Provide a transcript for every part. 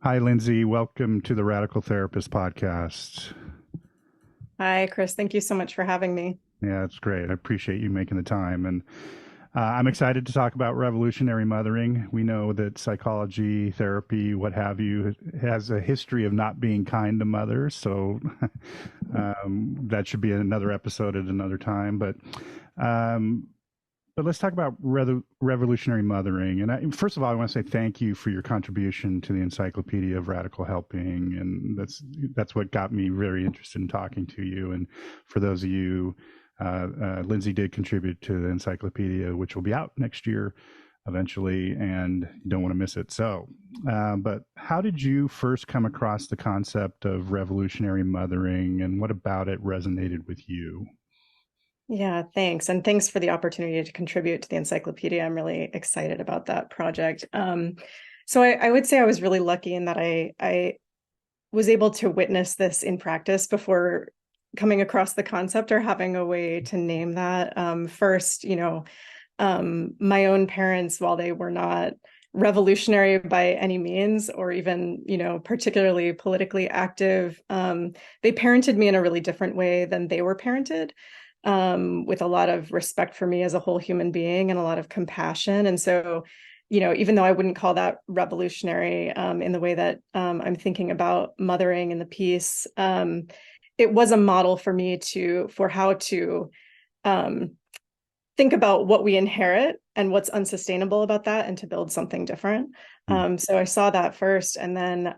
Hi, Lindsay. Welcome to the Radical Therapist podcast. Hi, Chris. Thank you so much for having me. Yeah, it's great. I appreciate you making the time. And I'm excited to talk about revolutionary mothering. We know that psychology, therapy, what have you, has a history of not being kind to mothers. So that should be another episode at another time. Um, But let's talk about revolutionary mothering. And first of all, I want to say thank you for your contribution to the Encyclopedia of Radical Helping, and that's what got me very interested in talking to you. And for those of you, Lindsay did contribute to the encyclopedia, which will be out next year eventually, and you don't want to miss it. But how did you first come across the concept of revolutionary mothering, and what about it resonated with you? Yeah, thanks. And thanks for the opportunity to contribute to the encyclopedia. I'm really excited about that project. So I would say I was really lucky in that I was able to witness this in practice before coming across the concept or having a way to name that. First, my own parents, while they were not revolutionary by any means or even particularly politically active, they parented me in a really different way than they were parented, with a lot of respect for me as a whole human being and a lot of compassion. And so even though I wouldn't call that revolutionary, in the way that I'm thinking about mothering in the piece, it was a model for me for how to um, think about what we inherit and what's unsustainable about that and to build something different. So I saw that first. And then,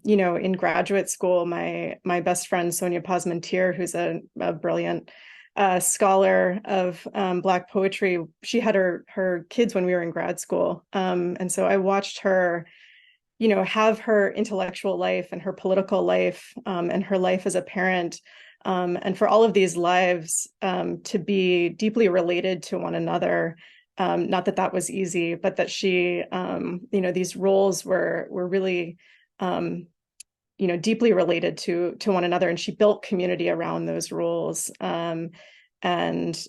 in graduate school, my best friend, Sonia Pasmantir, who's a brilliant scholar of Black poetry, she had her kids when we were in grad school. And so I watched her, have her intellectual life and her political life, and her life as a parent, and for all of these lives to be deeply related to one another. Not that that was easy, but that she, these roles were really, deeply related to one another, and she built community around those roles, and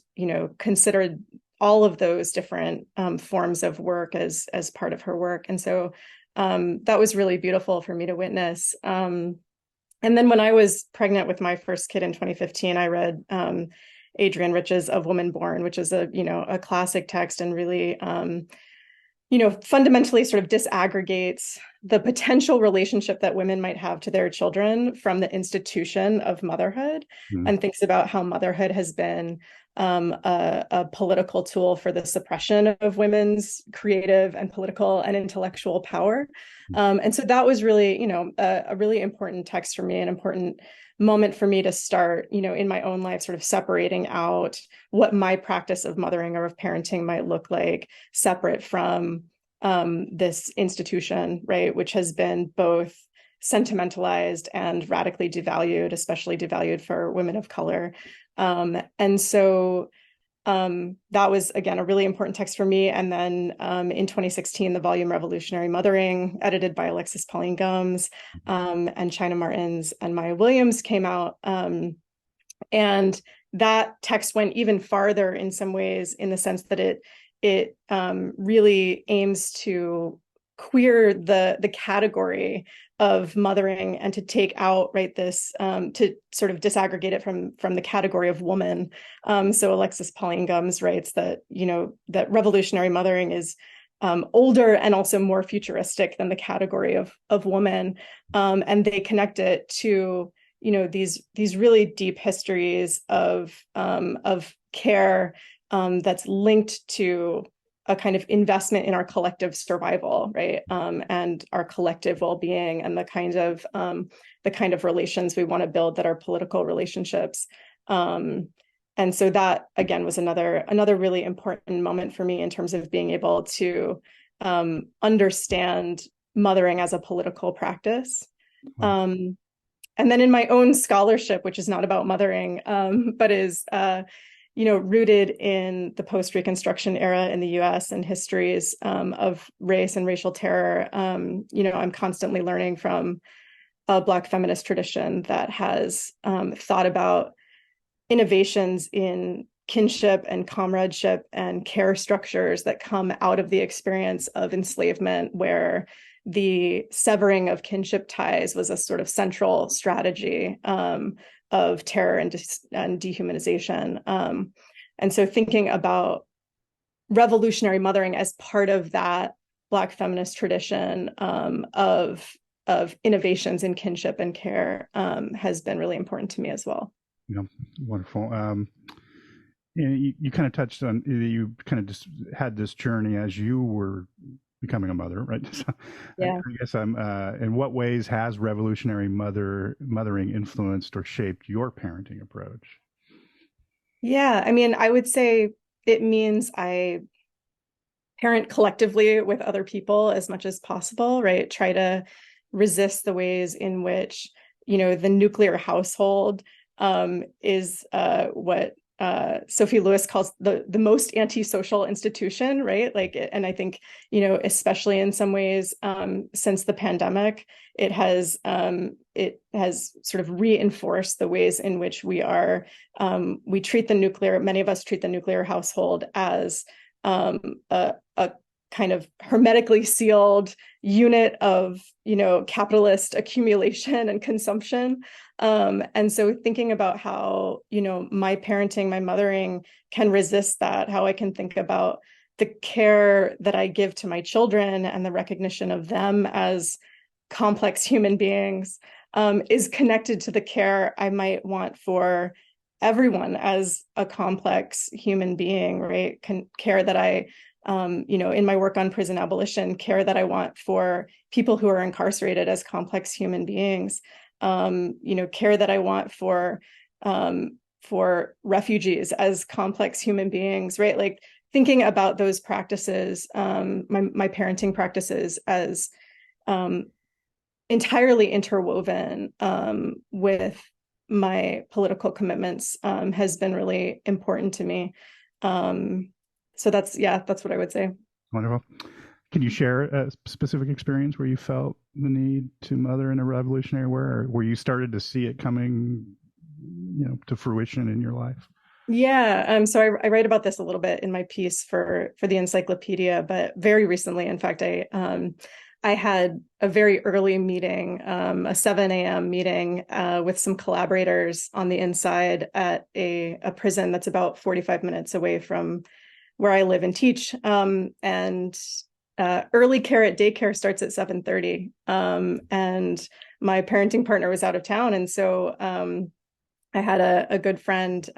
considered all of those different forms of work as part of her work. And so that was really beautiful for me to witness. And then when I was pregnant with my first kid in 2015, I read Adrienne Rich's Of Woman Born, which is a classic text and really, fundamentally sort of disaggregates the potential relationship that women might have to their children from the institution of motherhood, Mm-hmm. and thinks about how motherhood has been a political tool for the suppression of women's creative and political and intellectual power. And so that was really, a really important text for me, an important moment for me to start, in my own life, sort of separating out what my practice of mothering or of parenting might look like, separate from this institution, right, which has been both sentimentalized and radically devalued, especially devalued for women of color. And so that was, again, a really important text for me. And then in 2016, the volume Revolutionary Mothering, edited by Alexis Pauline Gumbs, and China Martins and Maya Williams, came out. And that text went even farther in some ways, in the sense that it really aims to queer the category of mothering, and to take out, right, this, to sort of disaggregate it from the category of woman. So Alexis Pauline Gumbs writes that that revolutionary mothering is older and also more futuristic than the category of woman, and they connect it to these really deep histories of care, that's linked to a kind of investment in our collective survival, right, and our collective well-being, and the kind of relations we want to build that are political relationships. And so that, again, was another really important moment for me in terms of being able to understand mothering as a political practice. Um, and then in my own scholarship, which is not about mothering, but is rooted in the post-Reconstruction era in the U.S. and histories of race and racial terror, I'm constantly learning from a Black feminist tradition that has thought about innovations in kinship and comradeship and care structures that come out of the experience of enslavement, where the severing of kinship ties was a sort of central strategy of terror and dehumanization. And so thinking about revolutionary mothering as part of that Black feminist tradition of innovations in kinship and care has been really important to me as well. Yeah, wonderful. You kind of touched on, you kind of just had this journey as you were becoming a mother, right? So Yeah. I guess in what ways has revolutionary mothering influenced or shaped your parenting approach? Yeah, I mean, I would say it means I parent collectively with other people as much as possible, right? Try to resist the ways in which, the nuclear household is what Sophie Lewis calls the most antisocial institution, right? Like, and I think, especially in some ways, since the pandemic, it has sort of reinforced the ways in which we many of us treat the nuclear household as a kind of hermetically sealed unit of, capitalist accumulation and consumption. And so thinking about how, my parenting, my mothering can resist that, how I can think about the care that I give to my children and the recognition of them as complex human beings is connected to the care I might want for everyone as a complex human being, right? Care that I, in my work on prison abolition, care that I want for people who are incarcerated as complex human beings, care that I want for refugees as complex human beings, right? Like thinking about those practices, my parenting practices as entirely interwoven with my political commitments has been really important to me. So that's what I would say. Wonderful. Can you share a specific experience where you felt the need to mother in a revolutionary way, or where you started to see it coming, to fruition in your life? Yeah. So I write about this a little bit in my piece for the encyclopedia, but very recently, in fact, I had a very early meeting, a 7 a.m. meeting with some collaborators on the inside at a prison that's about 45 minutes away from where I live and teach. And early care at daycare starts at 7:30. And my parenting partner was out of town. And so I had a good friend,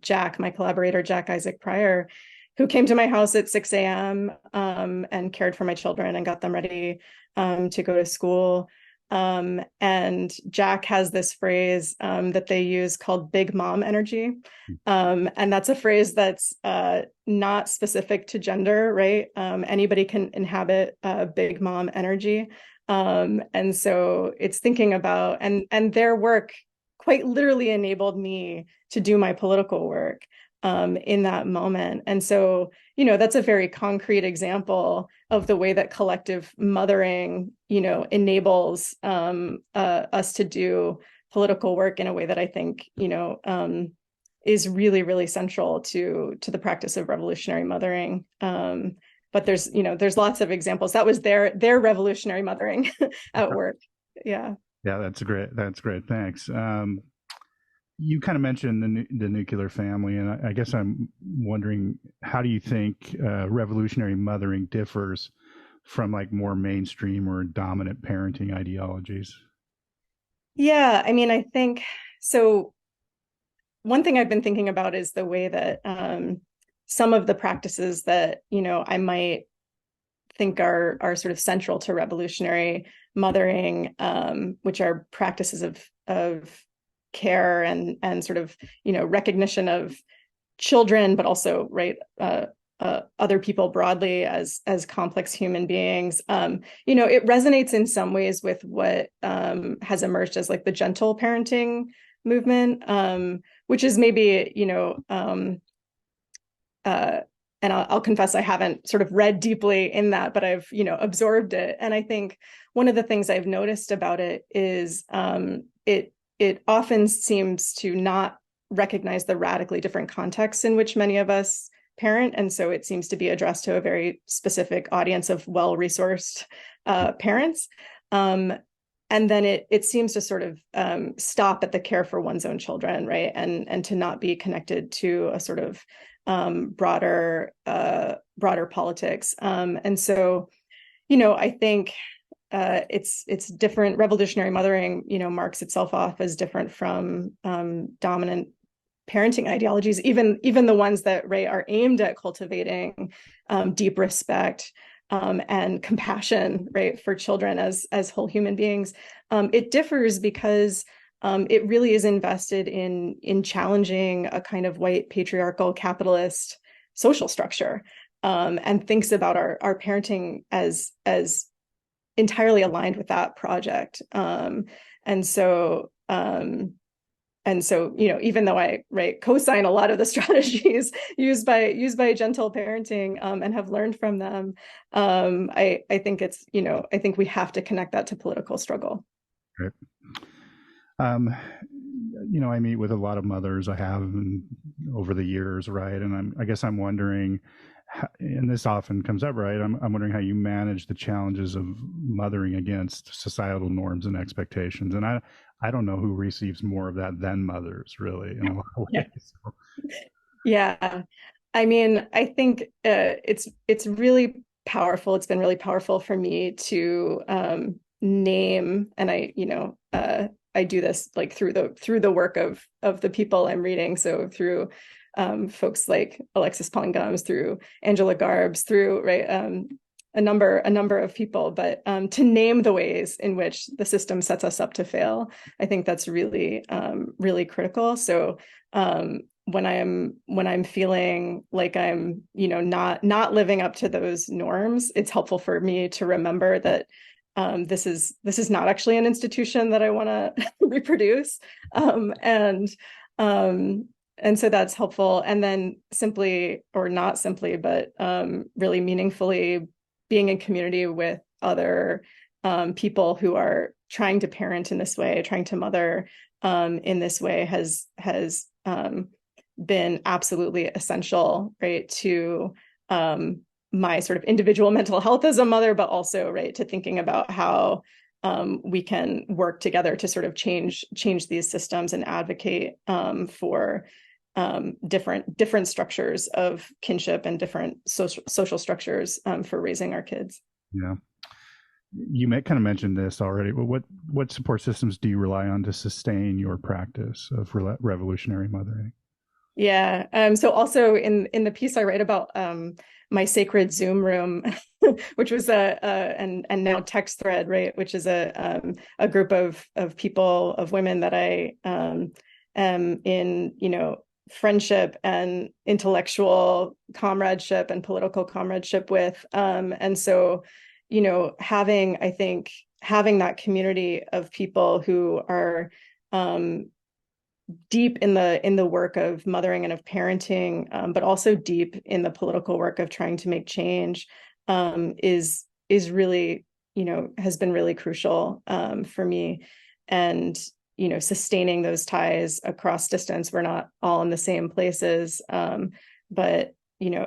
Jack, my collaborator, Jack Isaac Pryor, who came to my house at 6 a.m. And cared for my children and got them ready to go to school. And Jack has this phrase that they use called big mom energy. And that's a phrase that's not specific to gender, right? Anybody can inhabit big mom energy. And so it's thinking about, and their work quite literally enabled me to do my political work in that moment. And so, that's a very concrete example of the way that collective mothering, enables us to do political work in a way that I think, is really, really central to the practice of revolutionary mothering. But there's lots of examples. That was their revolutionary mothering at work. Yeah. Yeah, that's great. That's great. Thanks. You kind of mentioned the nuclear family, and I guess I'm wondering, how do you think revolutionary mothering differs from like more mainstream or dominant parenting ideologies? Yeah, I mean, I think so. One thing I've been thinking about is the way that some of the practices that I might think are sort of central to revolutionary mothering, which are practices of care and sort of recognition of children, but also other people broadly as complex human beings. It resonates in some ways with what has emerged as like the gentle parenting movement, which is maybe and I'll confess I haven't sort of read deeply in that, but I've absorbed it. And I think one of the things I've noticed about it is it often seems to not recognize the radically different contexts in which many of us parent. And so it seems to be addressed to a very specific audience of well-resourced parents. And then it seems to sort of stop at the care for one's own children, right? And to not be connected to a sort of broader politics. And so, I think it's different. Revolutionary mothering, marks itself off as different from dominant parenting ideologies, even the ones that, right, are aimed at cultivating deep respect and compassion, right, for children as whole human beings. It differs because it really is invested in challenging a kind of white patriarchal capitalist social structure, and thinks about our parenting as entirely aligned with that project. And so even though I co-sign a lot of the strategies used by gentle parenting, and have learned from them, I think I think we have to connect that to political struggle. Right. I meet with a lot of mothers. I have over the years, right? And I guess I'm wondering, and this often comes up, right? I'm wondering how you manage the challenges of mothering against societal norms and expectations. And I don't know who receives more of that than mothers, really, in a lot of ways. Yeah. I mean, I think it's really powerful. It's been really powerful for me to name, and I do this like through the work of the people I'm reading. So through folks like Alexis Pongums, through Angela Garbs, through a number of people, but to name the ways in which the system sets us up to fail, I think that's really really critical. So when I'm feeling like I'm not living up to those norms, it's helpful for me to remember that this is not actually an institution that I want to reproduce, and so that's helpful. And then simply, or not simply, but really meaningfully being in community with other people who are trying to parent in this way, trying to mother in this way has been absolutely essential, right, to my sort of individual mental health as a mother, but also, right, to thinking about how we can work together to sort of change these systems and advocate for different structures of kinship and different social structures for raising our kids. Yeah. You kind of mentioned this already, but what support systems do you rely on to sustain your practice of revolutionary mothering? Yeah. So also in the piece I write about my sacred Zoom room, which was and now text thread, right, which is a group of people, of women that I am in, friendship and intellectual comradeship and political comradeship with. And so, having that community of people who are deep in the work of mothering and of parenting, but also deep in the political work of trying to make change, is really, has been really crucial for me. And sustaining those ties across distance. We're not all in the same places, but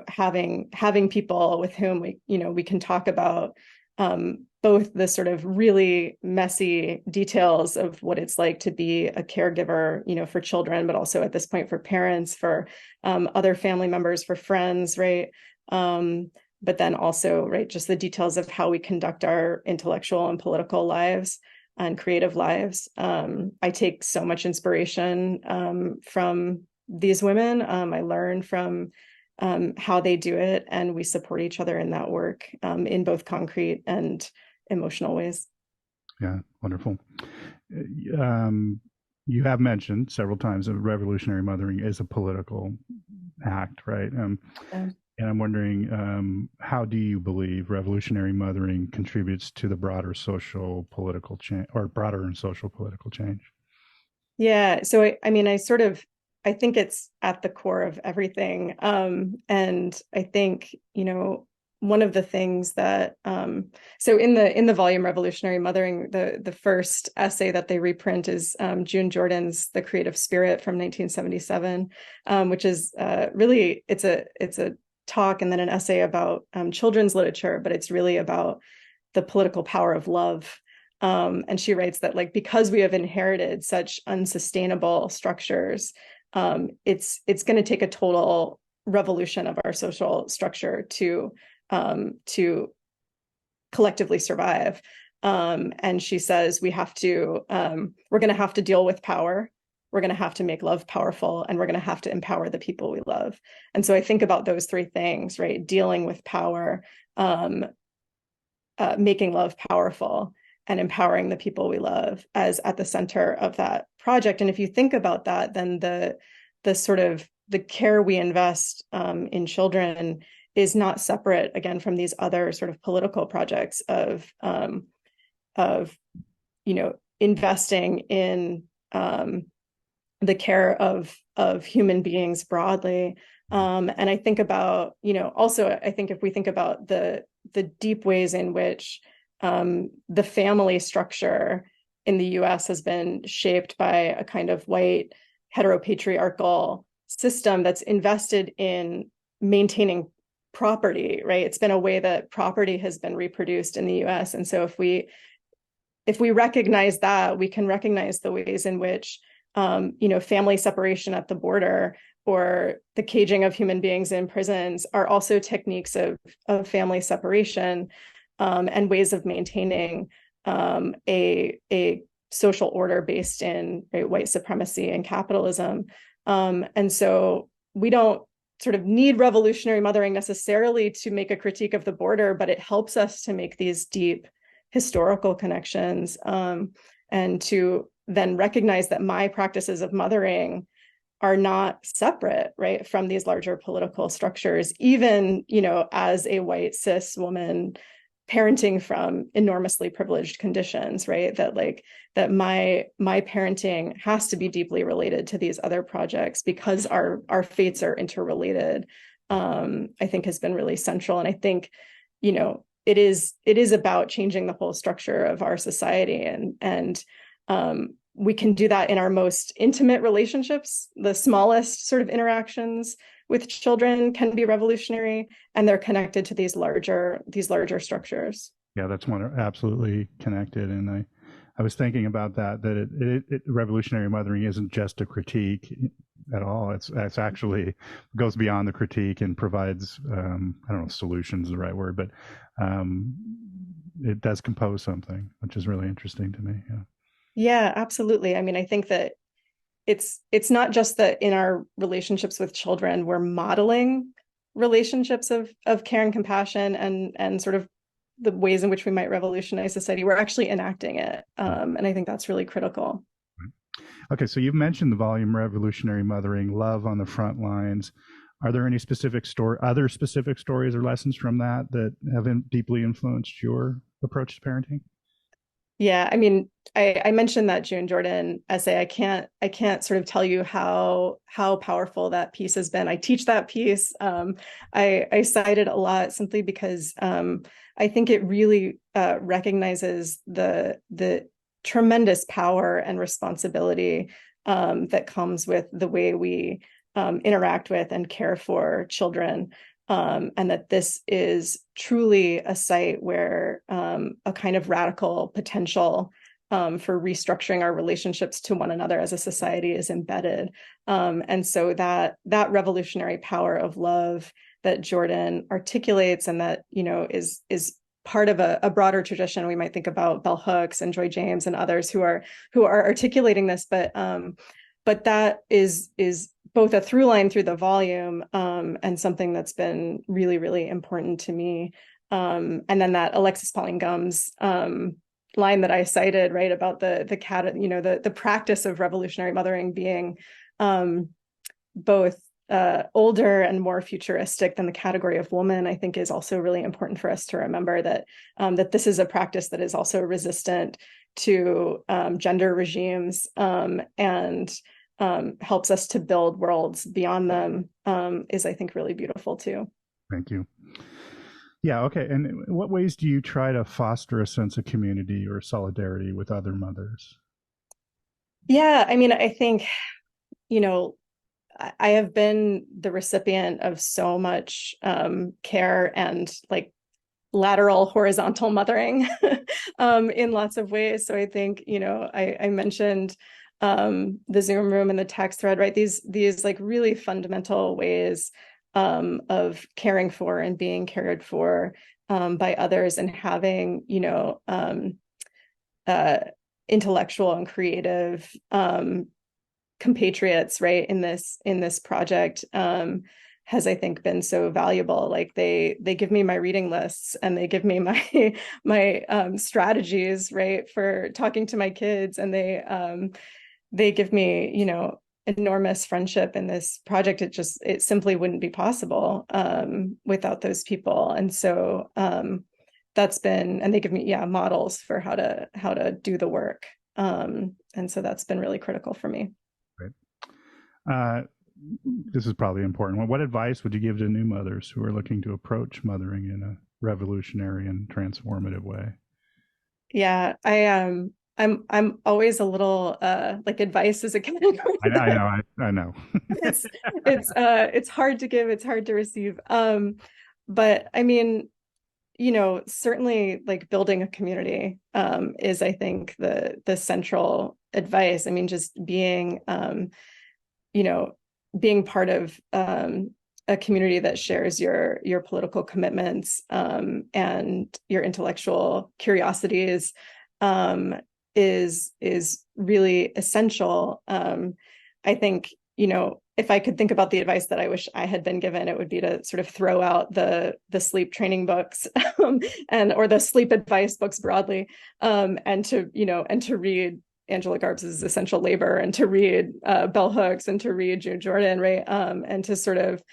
having people with whom we can talk about both the sort of really messy details of what it's like to be a caregiver, for children, but also at this point for parents, for other family members, for friends, right? But then also, right, just the details of how we conduct our intellectual and political lives and creative lives. I take so much inspiration from these women. I learn from how they do it, and we support each other in that work in both concrete and emotional ways. Yeah, wonderful. You have mentioned several times that revolutionary mothering is a political act, right? Yeah. And I'm wondering, how do you believe revolutionary mothering contributes to the broader social political change, or broader and social political change? Yeah. So I think it's at the core of everything. And I think, one of the things that so in the volume Revolutionary Mothering, the first essay that they reprint is June Jordan's The Creative Spirit from 1977, which is really it's a talk and then an essay about children's literature, but it's really about the political power of love. And she writes that, like, because we have inherited such unsustainable structures, it's going to take a total revolution of our social structure to collectively survive. And she says we're going to have to deal with power. We're going to have to make love powerful, and we're going to have to empower the people we love. And so I think about those three things, right? Dealing with power, making love powerful, and empowering the people we love as at the center of that project. And if you think about that, then the sort of the care we invest in children is not separate, again, from these other sort of political projects of investing in the care of human beings broadly. And I think about, also, I think if we think about the deep ways in which the family structure in the US has been shaped by a kind of white heteropatriarchal system that's invested in maintaining property, right? It's been a way that property has been reproduced in the US. And so if we recognize that, we can recognize the ways in which family separation at the border or the caging of human beings in prisons are also techniques of family separation, and ways of maintaining a social order based in white supremacy and capitalism. And so we don't sort of need revolutionary mothering necessarily to make a critique of the border, but it helps us to make these deep historical connections, and to then recognize that my practices of mothering are not separate, right, from these larger political structures, even, as a white cis woman parenting from enormously privileged conditions, right? That my parenting has to be deeply related to these other projects because our fates are interrelated. I think has been really central. And I think, it is about changing the whole structure of our society, and we can do that in our most intimate relationships. The smallest sort of interactions with children can be revolutionary, and they're connected to these larger structures. Yeah, that's absolutely connected. And I was thinking about that revolutionary mothering isn't just a critique at all. It's actually goes beyond the critique and provides, I don't know if solutions is the right word, but it does compose something, which is really interesting to me. Yeah. Yeah, absolutely. I mean, I think that it's not just that in our relationships with children, we're modeling relationships of care and compassion and sort of the ways in which we might revolutionize society. We're actually enacting it. And I think that's really critical. Okay, so you've mentioned the volume Revolutionary Mothering, Love on the Front Lines. Are there any other specific stories or lessons from that have deeply influenced your approach to parenting? Yeah, I mean, I mentioned that June Jordan essay. I can't sort of tell you how powerful that piece has been. I teach that piece. I cite it a lot simply because I think it really recognizes the tremendous power and responsibility that comes with the way we interact with and care for children. And that this is truly a site where a kind of radical potential for restructuring our relationships to one another as a society is embedded. And so that revolutionary power of love that Jordan articulates, and that, is part of a broader tradition. We might think about Bell Hooks and Joy James and others who are articulating this, but that is both a through line through the volume, and something that's been really, really important to me. And then that Alexis Pauline Gumbs line that I cited, right, about the practice of revolutionary mothering being both older and more futuristic than the category of woman, I think is also really important for us to remember that this is a practice that is also resistant to gender regimes, and helps us to build worlds beyond them, is, I think, really beautiful too. Thank you. Yeah, okay. And in what ways do you try to foster a sense of community or solidarity with other mothers? Yeah, I mean, I think, you know, I have been the recipient of so much care and like lateral horizontal mothering in lots of ways. So I think, I mentioned the Zoom room and the text thread, right? These like really fundamental ways of caring for and being cared for by others, and having, uh, intellectual and creative compatriots, right, in this project, has, I think, been so valuable. Like they give me my reading lists, and they give me my my strategies, right, for talking to my kids, and they give me, enormous friendship in this project. It simply wouldn't be possible without those people. And so that's been, and they give me, yeah, models for how to do the work. And so that's been really critical for me. Right. Uh, this is probably important. What advice would you give to new mothers who are looking to approach mothering in a revolutionary and transformative way? Yeah, I'm always a little like advice is a category I that know, I know. it's it's hard to give, it's hard to receive. But I mean, certainly like building a community is, I think, the central advice. I mean, just you know, being part of a community that shares your political commitments and your intellectual curiosities is really essential. I think, if I could think about the advice that I wish I had been given, it would be to sort of throw out the sleep training books and or the sleep advice books broadly, and to read Angela Garbs's Essential Labor, and to read Bell Hooks, and to read June Jordan, right? And to sort of,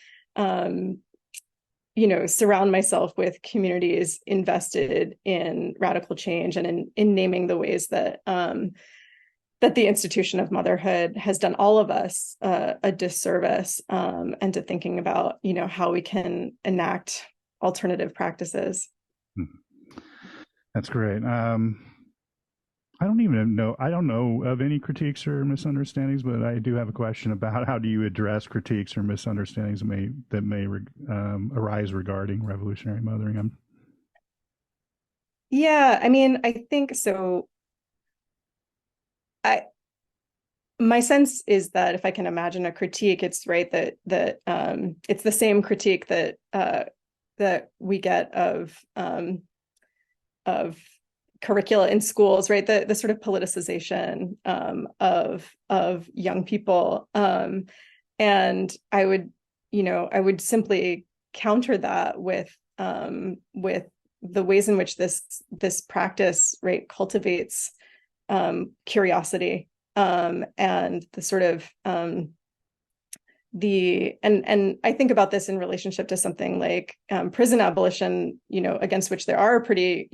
surround myself with communities invested in radical change, and in naming the ways that the institution of motherhood has done all of us a disservice, and to thinking about, how we can enact alternative practices. That's great. I don't even know. I don't know of any critiques or misunderstandings, but I do have a question about how do you address critiques or misunderstandings that may arise regarding revolutionary mothering. Yeah, I mean, I think so. I My sense is that if I can imagine a critique, it's right that it's the same critique that we get of curricula in schools, right? The sort of politicization of young people, and I would simply counter that with the ways in which this practice, right, cultivates curiosity, and the sort of and I think about this in relationship to something like prison abolition, against which there are pretty,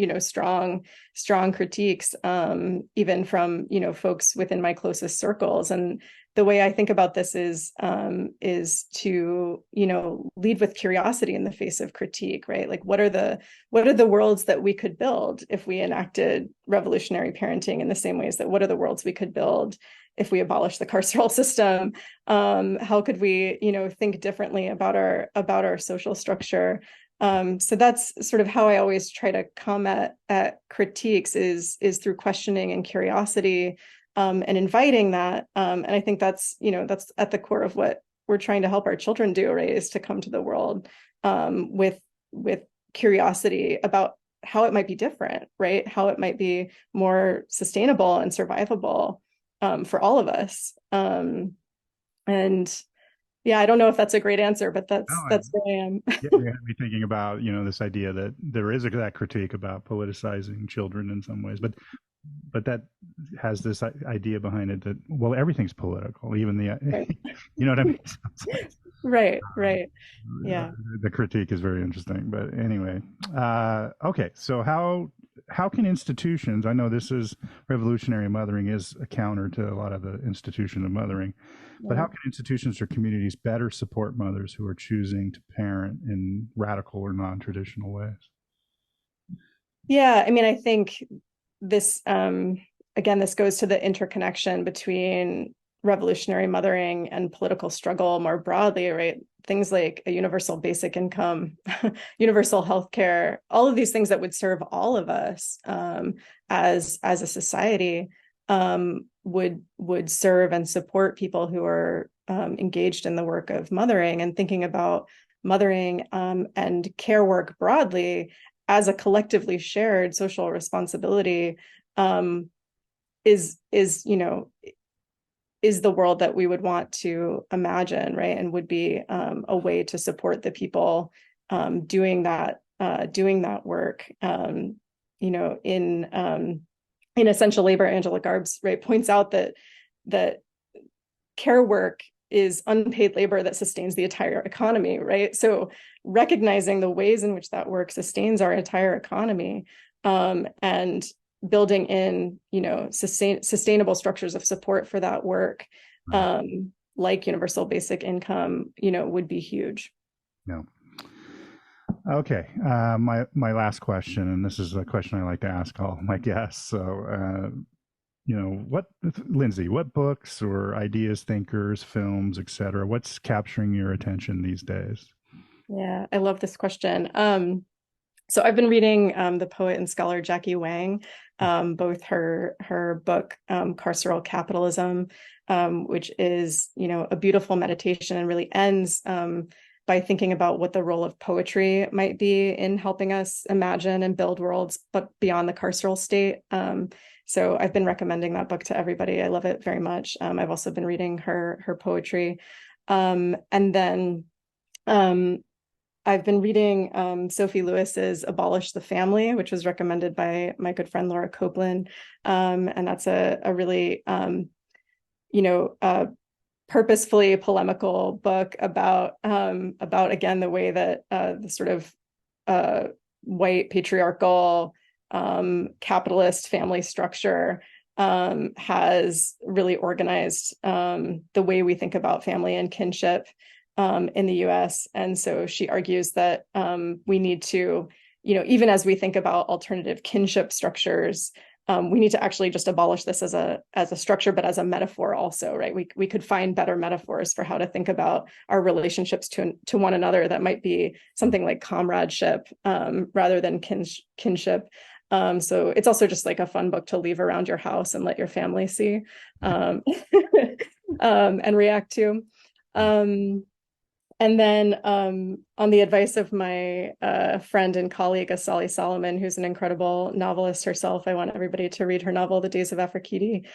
strong critiques, even from, folks within my closest circles. And the way I think about this is to, lead with curiosity in the face of critique, right? Like, what are the worlds that we could build if we enacted revolutionary parenting, in the same ways that what are the worlds we could build if we abolish the carceral system? How could we, think differently about our social structure? So that's sort of how I always try to come at critiques, is through questioning and curiosity, and inviting that. And I think that's at the core of what we're trying to help our children do, right? Is to come to the world with curiosity about how it might be different, right? How it might be more sustainable and survivable for all of us. And yeah, I don't know if that's a great answer, but that's Oh, that's where I am. you had me thinking about this idea that there is that critique about politicizing children in some ways, but that has this idea behind it that, well, everything's political, even the Right, you know what I mean. So it's like, right. uh, Yeah. the critique is very interesting, but anyway, okay. So how how can institutions, I know this is revolutionary mothering is a counter to a lot of the institution of mothering, but how Yeah. can institutions or communities better support mothers who are choosing to parent in radical or non-traditional ways? Yeah, I mean, I think this again, this goes to the interconnection between revolutionary mothering and political struggle more broadly, right? Things like a universal basic income, universal health care, all of these things that would serve all of us as a society would serve and support people who are engaged in the work of mothering and thinking about mothering and care work broadly as a collectively shared social responsibility um, is is the world that we would want to imagine, right? And would be a way to support the people doing that work. In Essential Labor, Angela Garbs, right, points out that care work is unpaid labor that sustains the entire economy, right? So recognizing the ways in which that work sustains our entire economy and building in, sustainable structures of support for that work, Right. like universal basic income, would be huge. No. Okay. My last question, and this is a question I like to ask all my guests. So, what, Lindsay, what books or ideas, thinkers, films, etc., what's capturing your attention these days? Yeah, I love this question. So I've been reading the poet and scholar Jackie Wang, both her book Carceral Capitalism, which is a beautiful meditation and really ends by thinking about what the role of poetry might be in helping us imagine and build worlds, but beyond the carceral state. So I've been recommending that book to everybody. I love it very much. I've also been reading her poetry, and then. Um, I've been reading Sophie Lewis's Abolish the Family, which was recommended by my good friend Laura Copeland. And that's a really, purposefully polemical book again, the way that the sort of white patriarchal capitalist family structure has really organized the way we think about family and kinship in the US. And so she argues that we need to, even as we think about alternative kinship structures, we need to actually just abolish this as a structure, but as a metaphor also, right? We could find better metaphors for how to think about our relationships to one another that might be something like comradeship rather than kinship. So it's also just like a fun book to leave around your house and let your family see and react to. And then on the advice of my friend and colleague, Asali Solomon, who's an incredible novelist herself, I want everybody to read her novel, The Days of Aphrodite.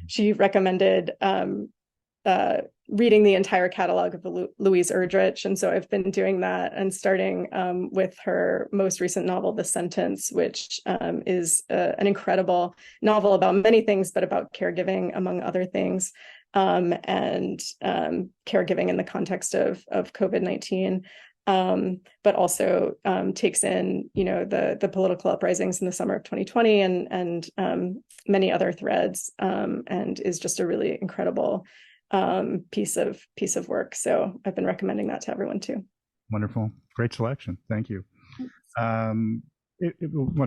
She recommended reading the entire catalog of Louise Erdrich. And so I've been doing that and starting with her most recent novel, The Sentence, which is an incredible novel about many things, but about caregiving, among other things. And caregiving in the context of COVID-19, but also takes in, the political uprisings in the summer of 2020 and many other threads, and is just a really incredible piece of work. So I've been recommending that to everyone too. Wonderful. Great selection. Thank you. One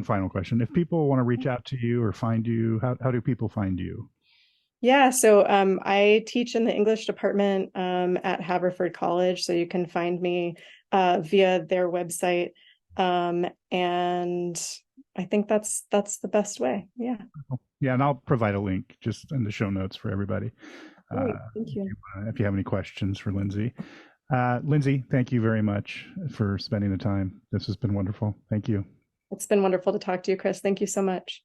final question. If people want to reach out to you or find you, how do people find you? Yeah, so I teach in the English department at Haverford College, so you can find me via their website, and I think that's the best way. Yeah. Yeah, and I'll provide a link just in the show notes for everybody. Great, thank you. If you have any questions for Lindsay. Lindsay, thank you very much for spending the time. This has been wonderful. Thank you. It's been wonderful to talk to you, Chris. Thank you so much.